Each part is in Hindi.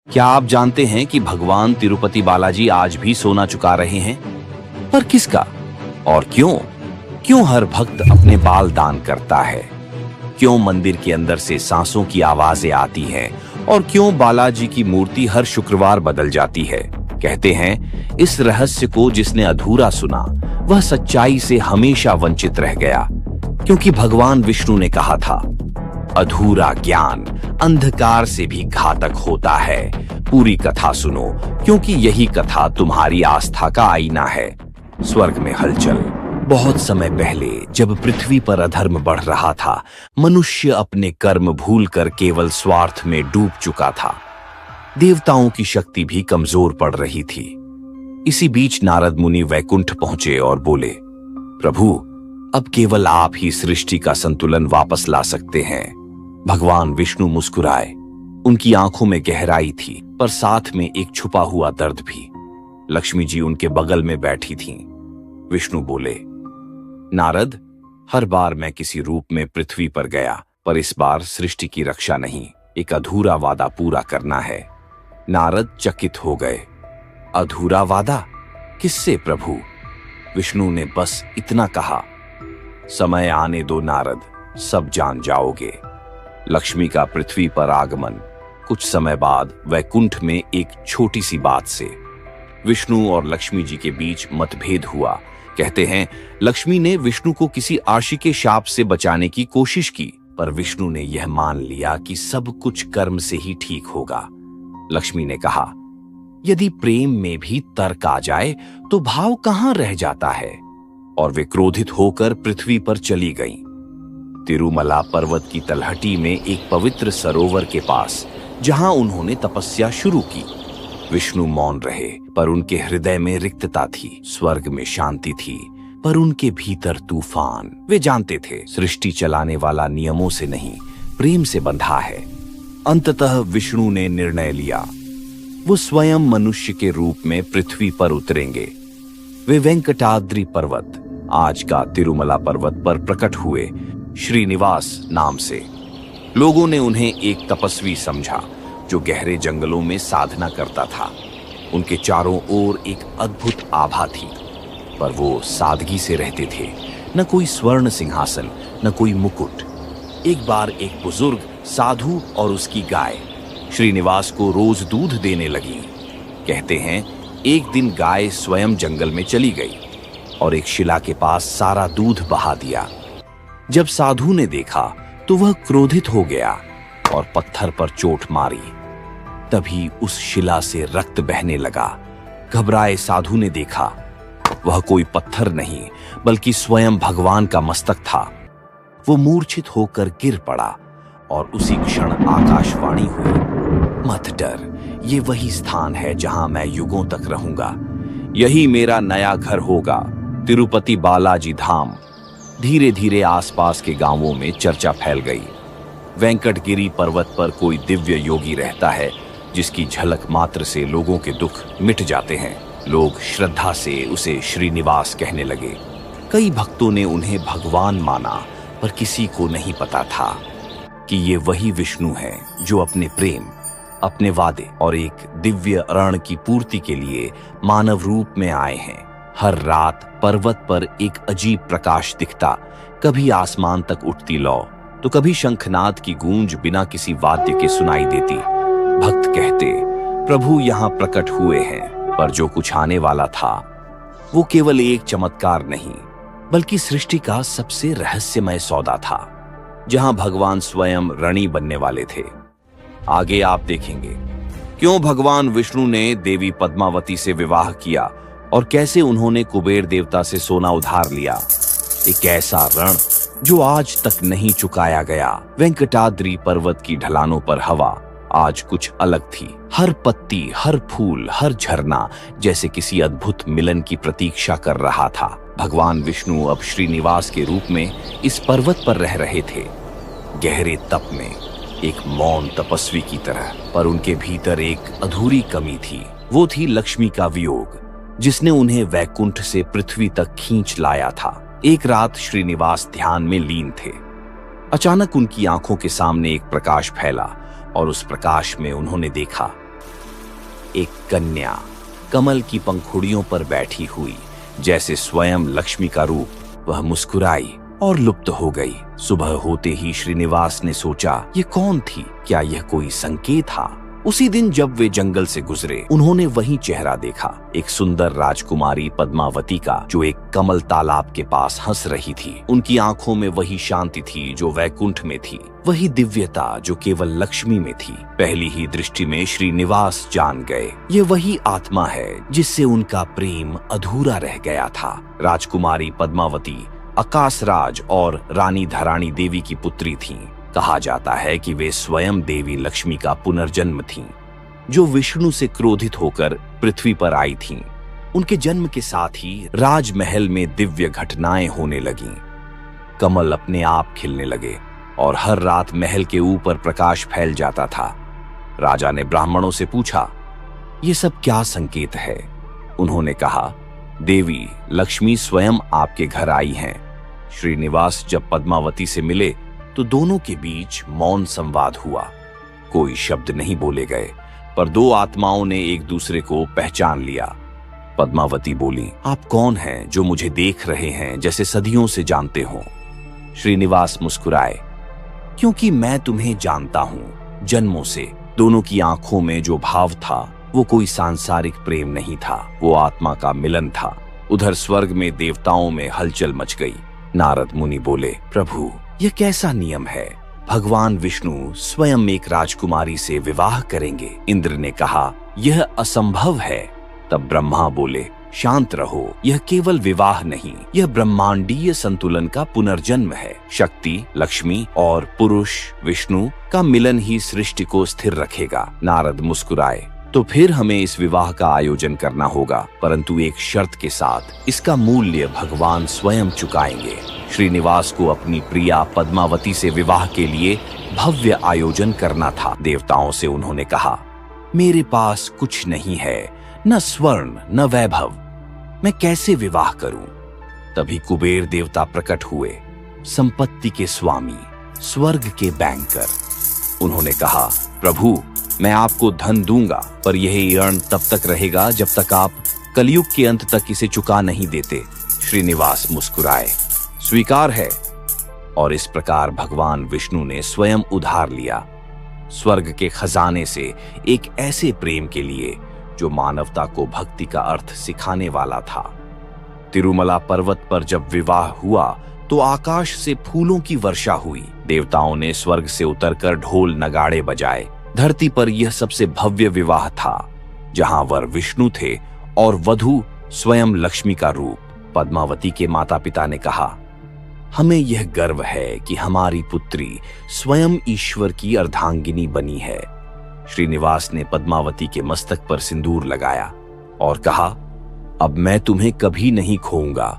क्या आप जानते हैं कि भगवान तिरुपति बालाजी आज भी सोना चुका रहे हैं? पर किसका और क्यों? क्यों हर भक्त अपने बाल दान करता है? क्यों मंदिर के अंदर से सांसों की आवाजें आती हैं? और क्यों बालाजी की मूर्ति हर शुक्रवार बदल जाती है? कहते हैं इस रहस्य को जिसने अधूरा सुना वह सच्चाई से हमेशा वंचित रह गया, क्योंकि भगवान विष्णु ने कहा था, अधूरा ज्ञान अंधकार से भी घातक होता है। पूरी कथा सुनो, क्योंकि यही कथा तुम्हारी आस्था का आईना है। स्वर्ग में हलचल। बहुत समय पहले जब पृथ्वी पर अधर्म बढ़ रहा था, मनुष्य अपने कर्म भूलकर केवल स्वार्थ में डूब चुका था। देवताओं की शक्ति भी कमजोर पड़ रही थी। इसी बीच नारद मुनि वैकुंठ पहुंचे और बोले, प्रभु, अब केवल आप ही सृष्टि का संतुलन वापस ला सकते हैं। भगवान विष्णु मुस्कुराए। उनकी आंखों में गहराई थी, पर साथ में एक छुपा हुआ दर्द भी। लक्ष्मी जी उनके बगल में बैठी थीं। विष्णु बोले, नारद, हर बार मैं किसी रूप में पृथ्वी पर गया, पर इस बार सृष्टि की रक्षा नहीं, एक अधूरा वादा पूरा करना है। नारद चकित हो गए। अधूरा वादा? किससे प्रभु? विष्णु ने बस इतना कहा, समय आने दो नारद, सब जान जाओगे। लक्ष्मी का पृथ्वी पर आगमन। कुछ समय बाद वैकुंठ में एक छोटी सी बात से विष्णु और लक्ष्मी जी के बीच मतभेद हुआ। कहते हैं लक्ष्मी ने विष्णु को किसी आशी के शाप से बचाने की कोशिश की, पर विष्णु ने यह मान लिया कि सब कुछ कर्म से ही ठीक होगा। लक्ष्मी ने कहा, यदि प्रेम में भी तर्क आ जाए तो भाव कहां रह जाता है? और वे क्रोधित होकर पृथ्वी पर चली गईं। तिरुमला पर्वत की तलहटी में एक पवित्र सरोवर के पास, जहां उन्होंने तपस्या शुरू की। विष्णु मौन रहे, पर उनके हृदय में रिक्तता थी। स्वर्ग में शांति थी, पर उनके भीतर तूफान। वे जानते थे सृष्टि चलाने वाला नियमों से नहीं, प्रेम से बंधा है। अंततः विष्णु ने निर्णय लिया, वो स्वयं मनुष्य के रूप में पृथ्वी पर उतरेंगे। वे वेंकटाद्रि पर्वत, आज का तिरुमला पर्वत पर प्रकट हुए, श्रीनिवास नाम से। लोगों ने उन्हें एक तपस्वी समझा जो गहरे जंगलों में साधना करता था। उनके चारों ओर एक अद्भुत आभा थी, पर वो सादगी से रहते थे। न कोई स्वर्ण सिंहासन, न कोई मुकुट। एक बार एक बुजुर्ग साधु और उसकी गाय श्रीनिवास को रोज दूध देने लगी। कहते हैं एक दिन गाय स्वयं जंगल में चली गई और एक शिला के पास सारा दूध बहा दिया। जब साधु ने देखा तो वह क्रोधित हो गया और पत्थर पर चोट मारी। तभी उस शिला से रक्त बहने लगा। घबराए साधु ने देखा, वह कोई पत्थर नहीं बल्कि स्वयं भगवान का मस्तक था। वो मूर्छित होकर गिर पड़ा और उसी क्षण आकाशवाणी हुई, मत डर, ये वही स्थान है जहां मैं युगों तक रहूंगा। यही मेरा नया घर होगा, तिरुपति बालाजी धाम। धीरे धीरे आसपास के गांवों में चर्चा फैल गई। वेंकटगिरी पर्वत पर कोई दिव्य योगी रहता है, जिसकी झलक मात्र से लोगों के दुख मिट जाते हैं। लोग श्रद्धा से उसे श्रीनिवास कहने लगे। कई भक्तों ने उन्हें भगवान माना, पर किसी को नहीं पता था कि ये वही विष्णु हैं जो अपने प्रेम, अपने वादे और एक दिव्य ऋण की पूर्ति के लिए मानव रूप में आए हैं। हर रात पर्वत पर एक अजीब प्रकाश दिखता, कभी आसमान तक उठती लौ, तो कभी शंखनाद की गूंज बिना किसी वाद्य के सुनाई देती। भक्त कहते, प्रभु यहाँ प्रकट हुए हैं, पर जो कुछ आने वाला था वो केवल एक चमत्कार नहीं, बल्कि सृष्टि का सबसे रहस्यमय सौदा था, जहां भगवान स्वयं ऋणी बनने वाले थे। आगे आप देखेंगे क्यों भगवान विष्णु ने देवी पद्मावती से विवाह किया और कैसे उन्होंने कुबेर देवता से सोना उधार लिया। एक ऐसा ऋण जो आज तक नहीं चुकाया गया। वेंकटाद्रि पर्वत की ढलानों पर हवा आज कुछ अलग थी। हर पत्ती, हर फूल, हर झरना जैसे किसी अद्भुत मिलन की प्रतीक्षा कर रहा था। भगवान विष्णु अब श्रीनिवास के रूप में इस पर्वत पर रह रहे थे, गहरे तप में, एक मौन तपस्वी की तरह। पर उनके भीतर एक अधूरी कमी थी। वो थी लक्ष्मी का वियोग, जिसने उन्हें वैकुंठ से पृथ्वी तक खींच लाया था। एक रात श्रीनिवास ध्यान में लीन थे। अचानक उनकी आंखों के सामने एक प्रकाश फैला और उस प्रकाश में उन्होंने देखा एक कन्या कमल की पंखुड़ियों पर बैठी हुई, जैसे स्वयं लक्ष्मी का रूप। वह मुस्कुराई और लुप्त हो गई। सुबह होते ही श्रीनिवास ने सोचा, ये कौन थी? क्या यह कोई संकेत था? उसी दिन जब वे जंगल से गुजरे, उन्होंने वही चेहरा देखा, एक सुंदर राजकुमारी पद्मावती का, जो एक कमल तालाब के पास हंस रही थी। उनकी आंखों में वही शांति थी जो वैकुंठ में थी, वही दिव्यता जो केवल लक्ष्मी में थी। पहली ही दृष्टि में श्रीनिवास जान गए, ये वही आत्मा है जिससे उनका प्रेम अधूरा रह गया था। राजकुमारी पद्मावती आकाशराज और रानी धरानी देवी की पुत्री थीं। कहा जाता है कि वे स्वयं देवी लक्ष्मी का पुनर्जन्म थीं, जो विष्णु से क्रोधित होकर पृथ्वी पर आई थीं। उनके जन्म के साथ ही राजमहल में दिव्य घटनाएं होने लगीं। कमल अपने आप खिलने लगे और हर रात महल के ऊपर प्रकाश फैल जाता था। राजा ने ब्राह्मणों से पूछा, ये सब क्या संकेत है? उन्होंने कहा, देवी लक्ष्मी स्वयं आपके घर आई हैं। श्रीनिवास जब पद्मावती से मिले तो दोनों के बीच मौन संवाद हुआ। कोई शब्द नहीं बोले गए, पर दो आत्माओं ने एक दूसरे को पहचान लिया। पद्मावती बोली, आप कौन हैं जो मुझे देख रहे हैं जैसे सदियों से जानते हो? श्रीनिवास मुस्कुराए, क्योंकि मैं तुम्हें जानता हूं जन्मों से। दोनों की आंखों में जो भाव था वो कोई सांसारिक प्रेम नहीं था, वो आत्मा का मिलन था। उधर स्वर्ग में देवताओं में हलचल मच गई। नारद मुनि बोले, प्रभु यह कैसा नियम है? भगवान विष्णु स्वयं एक राजकुमारी से विवाह करेंगे। इंद्र ने कहा, यह असंभव है। तब ब्रह्मा बोले, शांत रहो, यह केवल विवाह नहीं, यह ब्रह्मांडीय संतुलन का पुनर्जन्म है। शक्ति लक्ष्मी और पुरुष विष्णु का मिलन ही सृष्टि को स्थिर रखेगा। नारद मुस्कुराए, तो फिर हमें इस विवाह का आयोजन करना होगा, परंतु एक शर्त के साथ। इसका मूल्य भगवान स्वयं चुकाएंगे। श्रीनिवास को अपनी प्रिया पद्मावती से विवाह के लिए भव्य आयोजन करना था। देवताओं से उन्होंने कहा, मेरे पास कुछ नहीं है, न स्वर्ण न वैभव, मैं कैसे विवाह करूं? तभी कुबेर देवता प्रकट हुए, संपत्ति के स्वामी, स्वर्ग के बैंकर। उन्होंने कहा, प्रभु मैं आपको धन दूंगा, पर यह ऋण तब तक रहेगा जब तक आप कलयुग के अंत तक इसे चुका नहीं देते। श्रीनिवास मुस्कुराए, स्वीकार है। और इस प्रकार भगवान विष्णु ने स्वयं उधार लिया स्वर्ग के खजाने से एक ऐसे प्रेम के लिए जो मानवता को भक्ति का अर्थ सिखाने वाला था। तिरुमला पर्वत पर जब विवाह हुआ तो आकाश से फूलों की वर्षा हुई। देवताओं ने स्वर्ग से उतरकर ढोल नगाड़े बजाए। धरती पर यह सबसे भव्य विवाह था, जहां वर विष्णु थे और वधू स्वयं लक्ष्मी का रूप। पद्मावती के माता पिता ने कहा, हमें यह गर्व है कि हमारी पुत्री स्वयं ईश्वर की अर्धांगिनी बनी है। श्रीनिवास ने पद्मावती के मस्तक पर सिंदूर लगाया और कहा, अब मैं तुम्हें कभी नहीं खोऊंगा।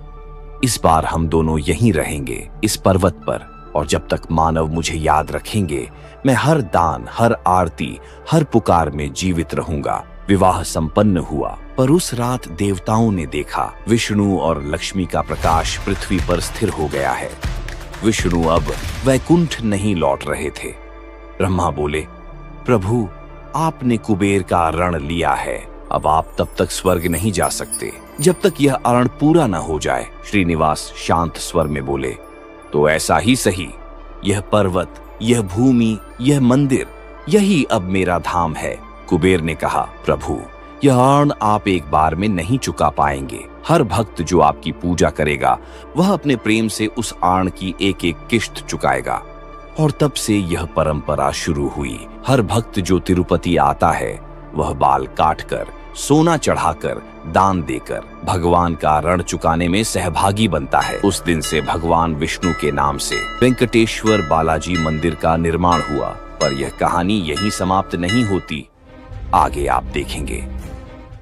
इस बार हम दोनों यहीं रहेंगे, इस पर्वत पर, और जब तक मानव मुझे याद रखेंगे मैं हर दान, हर आरती, हर पुकार में जीवित रहूंगा। विवाह संपन्न हुआ, पर उस रात देवताओं ने देखा विष्णु और लक्ष्मी का प्रकाश पृथ्वी पर स्थिर हो गया है। विष्णु अब वैकुंठ नहीं लौट रहे थे। ब्रह्मा बोले, प्रभु आपने कुबेर का ऋण लिया है, अब आप तब तक स्वर्ग नहीं जा सकते जब तक यह ऋण पूरा न हो जाए। श्रीनिवास शांत स्वर में बोले, तो ऐसा ही सही। यह पर्वत, यह भूमि, यह मंदिर, यही अब मेरा धाम है। कुबेर ने कहा, प्रभु यह ऋण आप एक बार में नहीं चुका पाएंगे। हर भक्त जो आपकी पूजा करेगा वह अपने प्रेम से उस ऋण की एक एक किश्त चुकाएगा। और तब से यह परंपरा शुरू हुई। हर भक्त जो तिरुपति आता है वह बाल काटकर, सोना चढ़ाकर, दान देकर भगवान का ऋण चुकाने में सहभागी बनता है। उस दिन से भगवान विष्णु के नाम से वेंकटेश्वर बालाजी मंदिर का निर्माण हुआ। पर यह कहानी यहीं समाप्त नहीं होती, आगे आप देखेंगे।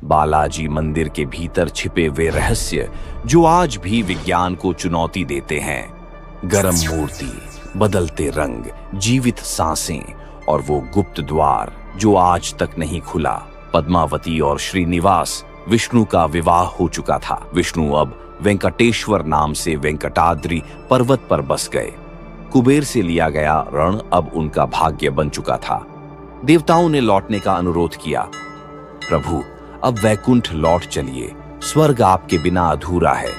बालाजी मंदिर के भीतर छिपे वे रहस्य जो आज भी विज्ञान को चुनौती देते हैं। गरम मूर्ति, बदलते रंग, जीवित सांसें और वो गुप्त द्वार जो आज तक नहीं खुला। पद्मावती और श्रीनिवास विष्णु का विवाह हो चुका था। विष्णु अब वेंकटेश्वर नाम से वेंकटाद्रि पर्वत पर बस गए। कुबेर से लिया गया ऋण अब उनका भाग्य बन चुका था। देवताओं ने लौटने का अनुरोध किया, प्रभु, अब वैकुंठ लौट चलिए, स्वर्ग आपके बिना अधूरा है।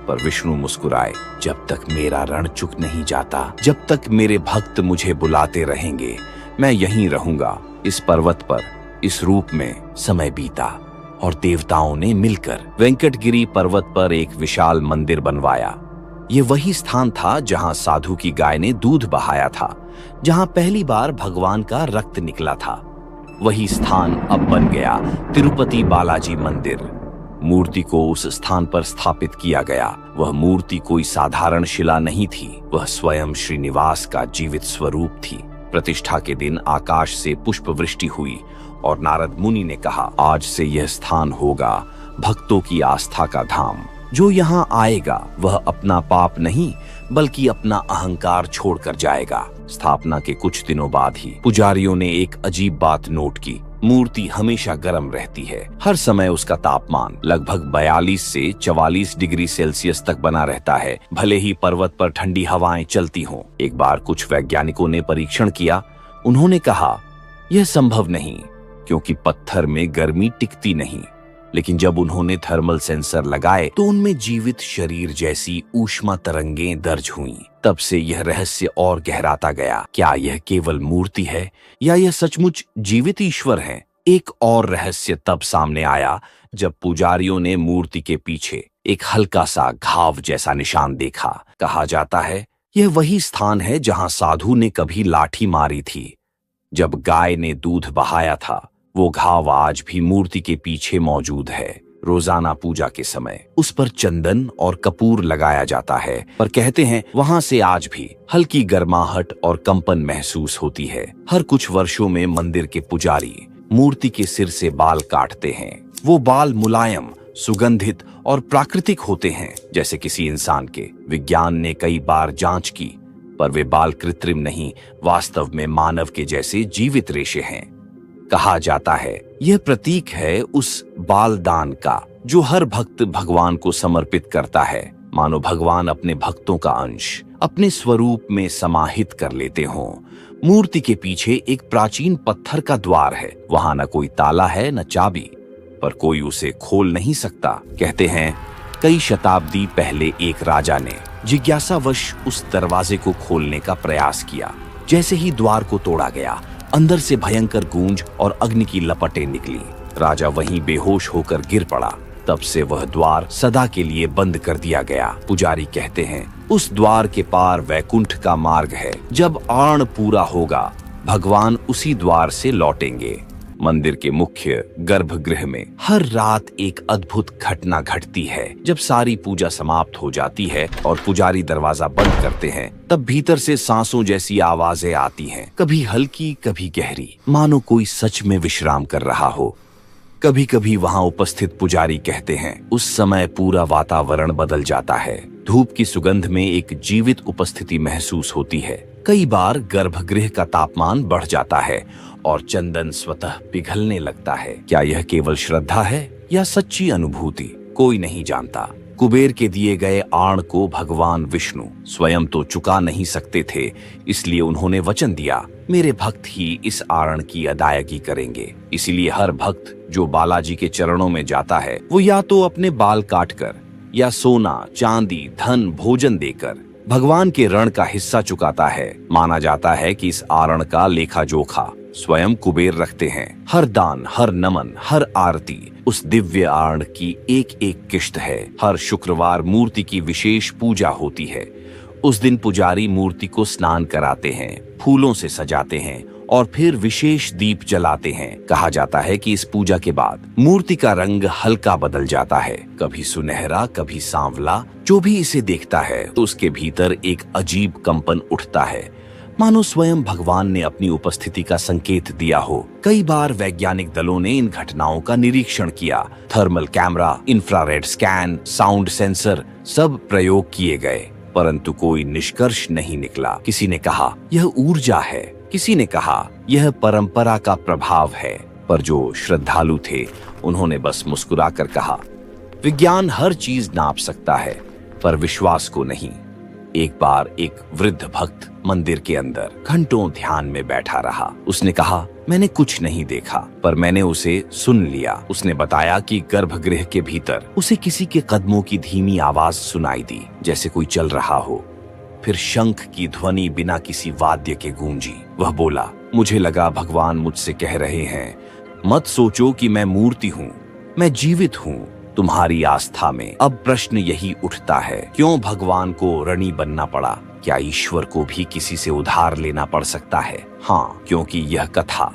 पर विष्णु मुस्कुराए, जब तक मेरा ऋण चुक नहीं जाता, जब तक मेरे भक्त मुझे बुलाते रहेंगे, मैं यहीं रहूंगा। इस पर्वत पर इस रूप में समय बीता और देवताओं ने मिलकर वेंकटगिरी पर्वत पर एक विशाल मंदिर बनवाया। ये वही स्थान था जहां साधु की गाय ने दूध बहाया था, जहां पहली बार भगवान का रक्त निकला था। वही स्थान अब बन गया तिरुपति बालाजी मंदिर। मूर्ति को उस स्थान पर स्थापित किया गया। वह मूर्ति कोई साधारण शिला नहीं थी, वह स्वयं श्रीनिवास का जीवित स्वरूप थी। प्रतिष्ठा के दिन आकाश से पुष्प वृष्टि हुई और नारद मुनि ने कहा, आज से यह स्थान होगा भक्तों की आस्था का धाम। जो यहाँ आएगा वह अपना पाप नहीं बल्कि अपना अहंकार छोड़कर जाएगा। स्थापना के कुछ दिनों बाद ही पुजारियों ने एक अजीब बात नोट की। मूर्ति हमेशा गर्म रहती है। हर समय उसका तापमान लगभग 42 से 44 डिग्री सेल्सियस तक बना रहता है, भले ही पर्वत पर ठंडी हवाएं चलती हों। एक बार कुछ वैज्ञानिकों ने परीक्षण किया। उन्होंने कहा, यह संभव नहीं, क्योंकि पत्थर में गर्मी टिकती नहीं। लेकिन जब उन्होंने थर्मल सेंसर लगाए तो उनमें जीवित शरीर जैसी ऊष्मा तरंगें दर्ज हुईं। तब से यह रहस्य और गहराता गया। क्या यह केवल मूर्ति है या यह सचमुच जीवित ईश्वर है? एक और रहस्य तब सामने आया जब पुजारियों ने मूर्ति के पीछे एक हल्का सा घाव जैसा निशान देखा। कहा जाता है यह वही स्थान है जहां साधु ने कभी लाठी मारी थी जब गाय ने दूध बहाया था। वो घाव आज भी मूर्ति के पीछे मौजूद है। रोजाना पूजा के समय उस पर चंदन और कपूर लगाया जाता है, पर कहते हैं वहां से आज भी हल्की गर्माहट और कंपन महसूस होती है। हर कुछ वर्षों में मंदिर के पुजारी मूर्ति के सिर से बाल काटते हैं। वो बाल मुलायम, सुगंधित और प्राकृतिक होते हैं, जैसे किसी इंसान के। विज्ञान ने कई बार जांच की, पर वे बाल कृत्रिम नहीं, वास्तव में मानव के जैसे जीवित रेशे हैं। कहा जाता है यह प्रतीक है उस बाल दान का जो हर भक्त भगवान को समर्पित करता है, मानो भगवान अपने भक्तों का अंश अपने स्वरूप में समाहित कर लेते हों। मूर्ति के पीछे एक प्राचीन पत्थर का द्वार है। वहां न कोई ताला है न चाबी, पर कोई उसे खोल नहीं सकता। कहते हैं कई शताब्दी पहले एक राजा ने जिज्ञासावश उस दरवाजे को खोलने का प्रयास किया। जैसे ही द्वार को तोड़ा गया, अंदर से भयंकर गूंज और अग्नि की लपटें निकली। राजा वहीं बेहोश होकर गिर पड़ा। तब से वह द्वार सदा के लिए बंद कर दिया गया। पुजारी कहते हैं उस द्वार के पार वैकुंठ का मार्ग है। जब आर्ण पूरा होगा, भगवान उसी द्वार से लौटेंगे। मंदिर के मुख्य गर्भगृह में हर रात एक अद्भुत घटना घटती है। जब सारी पूजा समाप्त हो जाती है और पुजारी दरवाजा बंद करते हैं, तब भीतर से सांसों जैसी आवाजें आती हैं, कभी हल्की कभी गहरी, मानो कोई सच में विश्राम कर रहा हो। कभी कभी वहां उपस्थित पुजारी कहते हैं उस समय पूरा वातावरण बदल जाता है। धूप की सुगंध में एक जीवित उपस्थिति महसूस होती है। कई बार गर्भगृह का तापमान बढ़ जाता है और चंदन स्वतः पिघलने लगता है। क्या यह केवल श्रद्धा है या सच्ची अनुभूति? कोई नहीं जानता। कुबेर के दिए गए आर्ण को भगवान विष्णु स्वयं तो चुका नहीं सकते थे, इसलिए उन्होंने वचन दिया, मेरे भक्त ही इस आर्ण की अदायगी करेंगे। इसीलिए हर भक्त जो बालाजी के चरणों में जाता है, वो या तो अपने बाल काटकर या सोना, चांदी, धन, भोजन देकर भगवान के ऋण का हिस्सा चुकाता है। माना जाता है कि इस आरण का लेखा जोखा स्वयं कुबेर रखते हैं। हर दान, हर नमन, हर आरती उस दिव्य आरण की एक एक किश्त है। हर शुक्रवार मूर्ति की विशेष पूजा होती है। उस दिन पुजारी मूर्ति को स्नान कराते हैं, फूलों से सजाते हैं और फिर विशेष दीप जलाते हैं। कहा जाता है कि इस पूजा के बाद मूर्ति का रंग हल्का बदल जाता है, कभी सुनहरा, कभी सांवला। जो भी इसे देखता है तो उसके भीतर एक अजीब कंपन उठता है, मानो स्वयं भगवान ने अपनी उपस्थिति का संकेत दिया हो। कई बार वैज्ञानिक दलों ने इन घटनाओं का निरीक्षण किया। Thermal camera, infrared scan, sound sensor, सब प्रयोग किए गए, परंतु कोई निष्कर्ष नहीं निकला। किसी ने कहा यह ऊर्जा है, किसी ने कहा यह परंपरा का प्रभाव है, पर जो श्रद्धालु थे उन्होंने बस मुस्कुराकर कहा, विज्ञान हर चीज नाप सकता है पर विश्वास को नहीं। एक बार एक वृद्ध भक्त मंदिर के अंदर घंटों ध्यान में बैठा रहा। उसने कहा, मैंने कुछ नहीं देखा, पर मैंने उसे सुन लिया। उसने बताया कि गर्भगृह के भीतर उसे किसी के कदमों की धीमी आवाज सुनाई दी, जैसे कोई चल रहा हो। फिर शंख की ध्वनि बिना किसी वाद्य के गूंजी। वह बोला, मुझे लगा भगवान मुझसे कह रहे हैं, मत सोचो कि मैं मूर्ति हूँ, मैं जीवित हूँ तुम्हारी आस्था में। अब प्रश्न यही उठता है, क्यों भगवान को ऋणी बनना पड़ा? क्या ईश्वर को भी किसी से उधार लेना पड़ सकता है? हाँ, क्योंकि यह कथा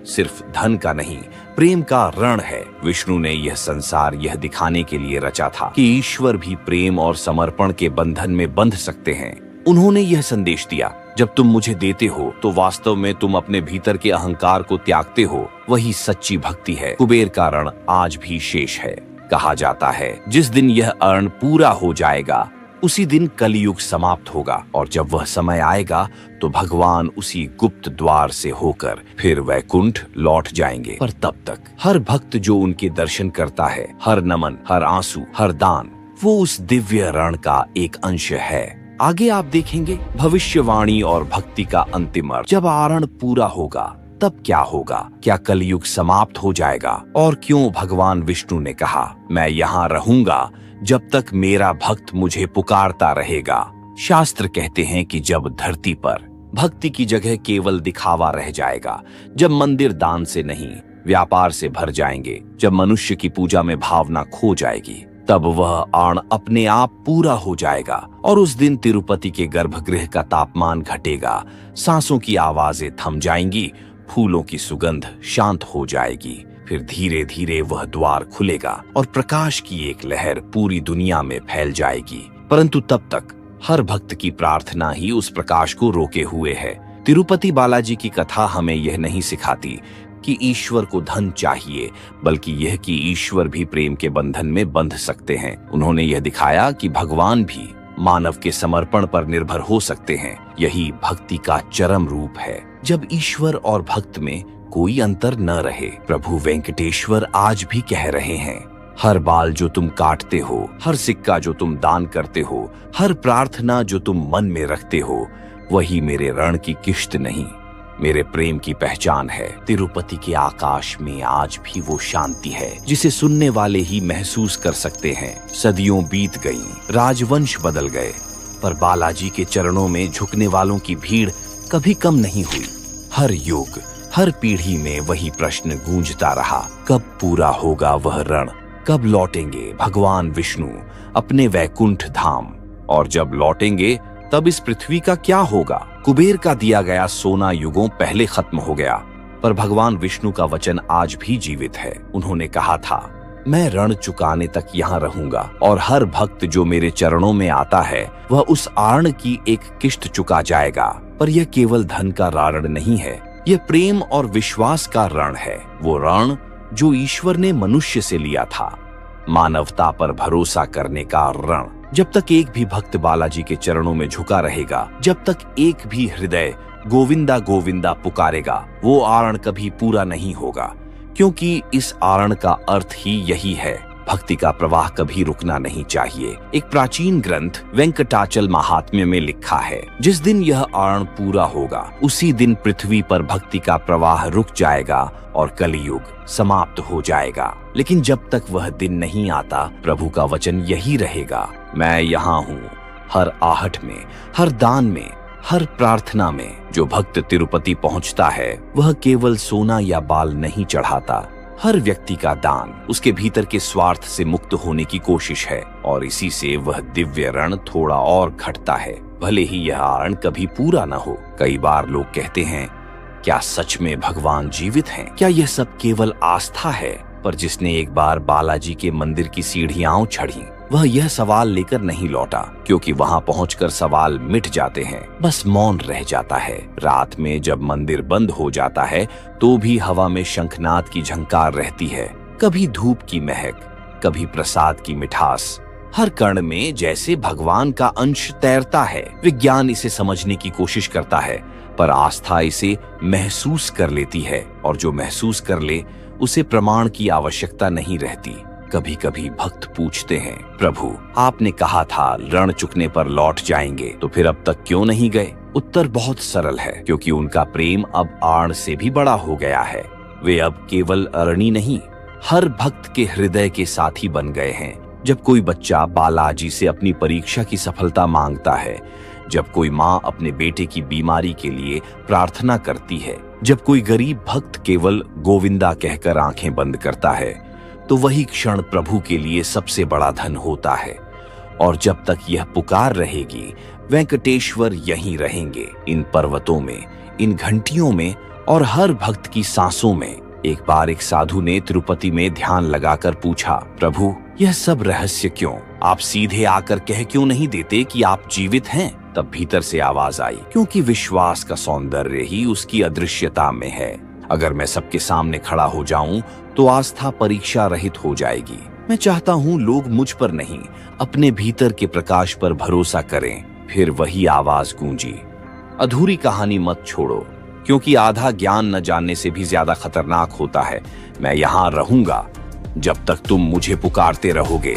सिर्फ धन का नहीं, प्रेम का ऋण है। विष्णु ने यह संसार यह दिखाने के लिए रचा था कि ईश्वर भी प्रेम और समर्पण के बंधन में बंध सकते हैं। उन्होंने यह संदेश दिया, जब तुम मुझे देते हो तो वास्तव में तुम अपने भीतर के अहंकार को त्यागते हो। वही सच्ची भक्ति है। कुबेर का ऋण आज भी शेष है। कहा जाता है, जिस दिन यह ऋण पूरा हो जाएगा उसी दिन कलयुग समाप्त होगा, और जब वह समय आएगा तो भगवान उसी गुप्त द्वार से होकर फिर वैकुंठ लौट जाएंगे। पर तब तक हर भक्त जो उनके दर्शन करता है, हर नमन, हर आंसू, हर दान, वो उस दिव्य ऋण का एक अंश है। आगे आप देखेंगे भविष्यवाणी और भक्ति का अंतिम अर्थ। जब ऋण पूरा होगा तब क्या होगा? क्या कलयुग समाप्त हो जाएगा? और क्यों भगवान विष्णु ने कहा, मैं यहाँ रहूंगा जब तक मेरा भक्त मुझे पुकारता रहेगा? शास्त्र कहते हैं कि जब धरती पर भक्ति की जगह केवल दिखावा रह जाएगा, जब मंदिर दान से नहीं व्यापार से भर जाएंगे, जब मनुष्य की पूजा में भावना खो जाएगी, तब वह ऋण अपने आप पूरा हो जाएगा। और उस दिन तिरुपति के गर्भगृह का तापमान घटेगा, सांसों की आवाजें थम जाएंगी, फूलों की सुगंध शांत हो जाएगी। फिर धीरे धीरे वह द्वार खुलेगा और प्रकाश की एक लहर पूरी दुनिया में फैल जाएगी। परंतु तब तक हर भक्त की प्रार्थना ही उस प्रकाश को रोके हुए है। तिरुपति बालाजी की कथा हमें यह नहीं सिखाती कि ईश्वर को धन चाहिए, बल्कि यह कि ईश्वर भी प्रेम के बंधन में बंध सकते हैं। उन्होंने यह दिखाया कि भगवान भी मानव के समर्पण पर निर्भर हो सकते हैं। यही भक्ति का चरम रूप है, जब ईश्वर और भक्त में कोई अंतर न रहे। प्रभु वेंकटेश्वर आज भी कह रहे हैं, हर बाल जो तुम काटते हो, हर सिक्का जो तुम दान करते हो, हर प्रार्थना जो तुम मन में रखते हो, वही मेरे ऋण की किश्त नहीं, मेरे प्रेम की पहचान है। तिरुपति के आकाश में आज भी वो शांति है जिसे सुनने वाले ही महसूस कर सकते हैं। सदियों बीत गईं, राजवंश बदल गए, पर बालाजी के चरणों में झुकने वालों की भीड़ कभी कम नहीं हुई। हर युग, हर पीढ़ी में वही प्रश्न गूंजता रहा, कब पूरा होगा वह ऋण? कब लौटेंगे भगवान विष्णु अपने वैकुंठ धाम? और जब लौटेंगे तब इस पृथ्वी का क्या होगा? कुबेर का दिया गया सोना युगों पहले खत्म हो गया, पर भगवान विष्णु का वचन आज भी जीवित है। उन्होंने कहा था, मैं ऋण चुकाने तक यहाँ रहूंगा, और हर भक्त जो मेरे चरणों में आता है वह उस ऋण की एक किश्त चुका जाएगा। पर यह केवल धन का ऋण नहीं है, यह प्रेम और विश्वास का ऋण है। वो ऋण जो ईश्वर ने मनुष्य से लिया था, मानवता पर भरोसा करने का ऋण। जब तक एक भी भक्त बालाजी के चरणों में झुका रहेगा, जब तक एक भी हृदय गोविंदा गोविंदा पुकारेगा, वो ऋण कभी पूरा नहीं होगा। क्योंकि इस ऋण का अर्थ ही यही है, भक्ति का प्रवाह कभी रुकना नहीं चाहिए। एक प्राचीन ग्रंथ वेंकटाचल महात्म्य में लिखा है, जिस दिन यह ऋण पूरा होगा उसी दिन पृथ्वी पर भक्ति का प्रवाह रुक जाएगा और कलयुग समाप्त हो जाएगा। लेकिन जब तक वह दिन नहीं आता, प्रभु का वचन यही रहेगा, मैं यहाँ हूँ, हर आहट में, हर दान में, हर प्रार्थना में। जो भक्त तिरुपति पहुँचता है वह केवल सोना या बाल नहीं चढ़ाता, हर व्यक्ति का दान उसके भीतर के स्वार्थ से मुक्त होने की कोशिश है, और इसी से वह दिव्य ऋण थोड़ा और घटता है, भले ही यह ऋण कभी पूरा न हो। कई बार लोग कहते हैं, क्या सच में भगवान जीवित हैं? क्या यह सब केवल आस्था है? पर जिसने एक बार बालाजी के मंदिर की सीढ़ियां चढ़ी, वह यह सवाल लेकर नहीं लौटा, क्योंकि वहां पहुंचकर सवाल मिट जाते हैं, बस मौन रह जाता है। रात में जब मंदिर बंद हो जाता है तो भी हवा में शंखनाद की झंकार रहती है, कभी धूप की महक, कभी प्रसाद की मिठास, हर कण में जैसे भगवान का अंश तैरता है। विज्ञान इसे समझने की कोशिश करता है, पर आस्था इसे महसूस कर लेती है, और जो महसूस कर ले उसे प्रमाण की आवश्यकता नहीं रहती। कभी कभी भक्त पूछते हैं, प्रभु आपने कहा था ऋण चुकने पर लौट जाएंगे, तो फिर अब तक क्यों नहीं गए? उत्तर बहुत सरल है, क्योंकि उनका प्रेम अब आण से भी बड़ा हो गया है। वे अब केवल अरणी नहीं, हर भक्त के हृदय के साथी बन गए हैं। जब कोई बच्चा बालाजी से अपनी परीक्षा की सफलता मांगता है, जब कोई माँ अपने बेटे की बीमारी के लिए प्रार्थना करती है, जब कोई गरीब भक्त केवल गोविंदा कहकर आंखें बंद करता है, तो वही क्षण प्रभु के लिए सबसे बड़ा धन होता है। और जब तक यह पुकार रहेगी, वेंकटेश्वर यहीं रहेंगे, इन पर्वतों में, इन घंटियों में और हर भक्त की सांसों में। एक बार एक साधु ने तिरुपति में ध्यान लगाकर पूछा, प्रभु यह सब रहस्य क्यों? आप सीधे आकर कह क्यों नहीं देते कि आप जीवित हैं? तब भीतर से आवाज आई, क्योंकि विश्वास का सौंदर्य ही उसकी अदृश्यता में है। अगर मैं सबके सामने खड़ा हो जाऊं तो आस्था परीक्षा रहित हो जाएगी। मैं चाहता हूं लोग मुझ पर नहीं, अपने भीतर के प्रकाश पर भरोसा करें। फिर वही आवाज गूंजी, अधूरी कहानी मत छोड़ो, क्योंकि आधा ज्ञान न जानने से भी ज्यादा खतरनाक होता है। मैं यहाँ रहूंगा जब तक तुम मुझे पुकारते रहोगे।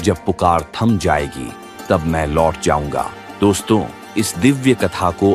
जब पुकार थम जाएगी तब मैं लौट जाऊंगा। दोस्तों, इस दिव्य कथा को